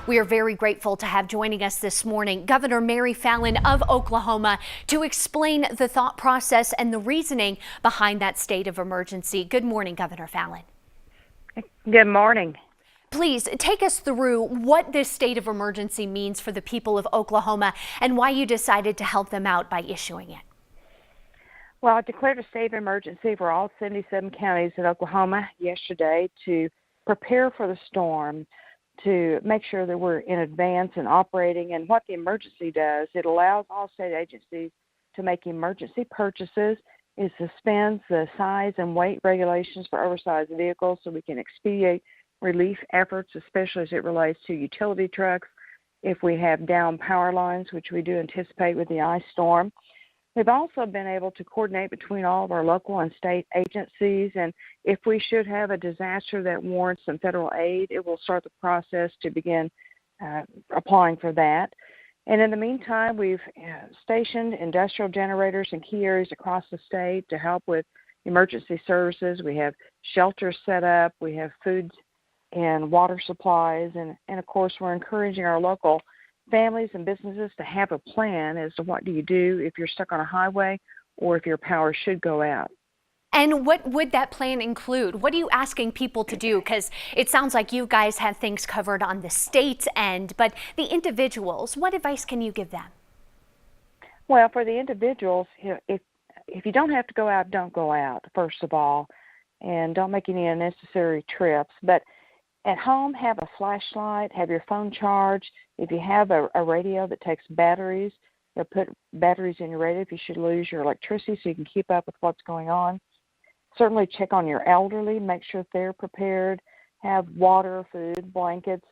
We are very grateful to have joining us this morning Governor Mary Fallin of Oklahoma to explain the thought process and the reasoning behind that state of emergency. Good morning, Governor Fallin. Good morning. Please take us through what this state of emergency means for the people of Oklahoma and why you decided to help them out by issuing it. Well, I declared a state of emergency for all 77 counties in Oklahoma yesterday to prepare for the storm, to make sure that we're in advance and operating. And what the emergency does, it allows all state agencies to make emergency purchases. It suspends the size and weight regulations for oversized vehicles so we can expedite relief efforts, especially as it relates to utility trucks. If we have down power lines, which we do anticipate with the ice storm. We've also been able to coordinate between all of our local and state agencies, and if we should have a disaster that warrants some federal aid, it will start the process to begin applying for that. And in the meantime, we've stationed industrial generators in key areas across the state to help with emergency services. We have shelters set up, we have food and water supplies, and of course we're encouraging our local families and businesses to have a plan as to what do you do if you're stuck on a highway or if your power should go out. And what would that plan include? What are you asking people to do? Because it sounds like you guys have things covered on the state's end, but the individuals, what advice can you give them? Well, for the individuals, if you don't have to go out, don't go out, first of all, and don't make any unnecessary trips. But at home, have a flashlight, have your phone charged. If you have a radio that takes batteries, they'll put batteries in your radio if you should lose your electricity so you can keep up with what's going on. Certainly check on your elderly, make sure they're prepared. Have water, food, blankets.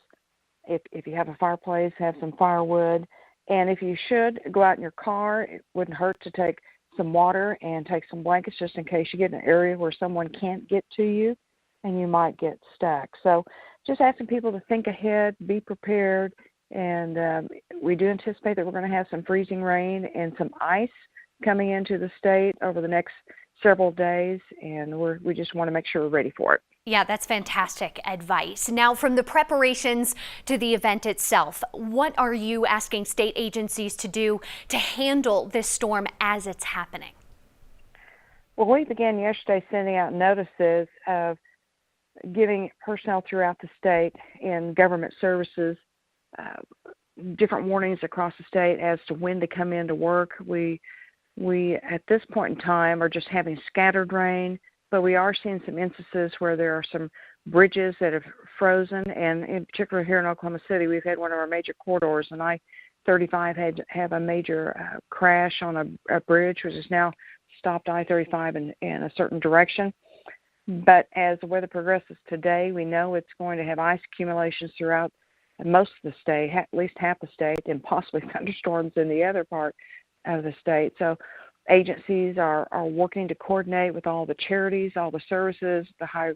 If you have a fireplace, have some firewood. And if you should go out in your car, it wouldn't hurt to take some water and take some blankets just in case you get in an area where someone can't get to you and you might get stuck. So just asking people to think ahead, be prepared, and we do anticipate that we're going to have some freezing rain and some ice coming into the state over the next several days, and we just want to make sure we're ready for it. Yeah, that's fantastic advice. Now, from the preparations to the event itself, what are you asking state agencies to do to handle this storm as it's happening? Well, we began yesterday sending out notices of giving personnel throughout the state in government services different warnings across the state as to when to come into work. We at this point in time are just having scattered rain, but we are seeing some instances where there are some bridges that have frozen, and in particular here in Oklahoma City, we've had one of our major corridors, and I-35 had to have a major crash on a bridge, which has now stopped I-35 in a certain direction. But as the weather progresses today, we know it's going to have ice accumulations throughout most of the state, at least half the state, and possibly thunderstorms in the other part of the state. So agencies are working to coordinate with all the charities, all the services, the High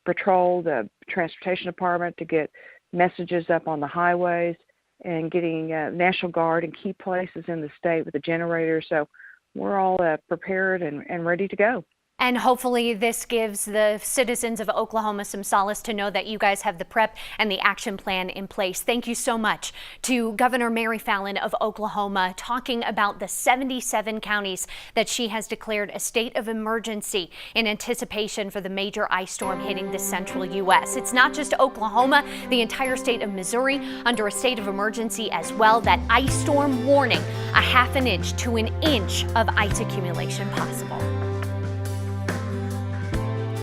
Patrol, the Transportation Department to get messages up on the highways and getting National Guard in key places in the state with the generators. So we're all prepared and ready to go. And hopefully this gives the citizens of Oklahoma some solace to know that you guys have the prep and the action plan in place. Thank you so much to Governor Mary Fallin of Oklahoma talking about the 77 counties that she has declared a state of emergency in anticipation for the major ice storm hitting the central U.S. It's not just Oklahoma, the entire state of Missouri under a state of emergency as well. That ice storm warning, a half an inch to an inch of ice accumulation possible.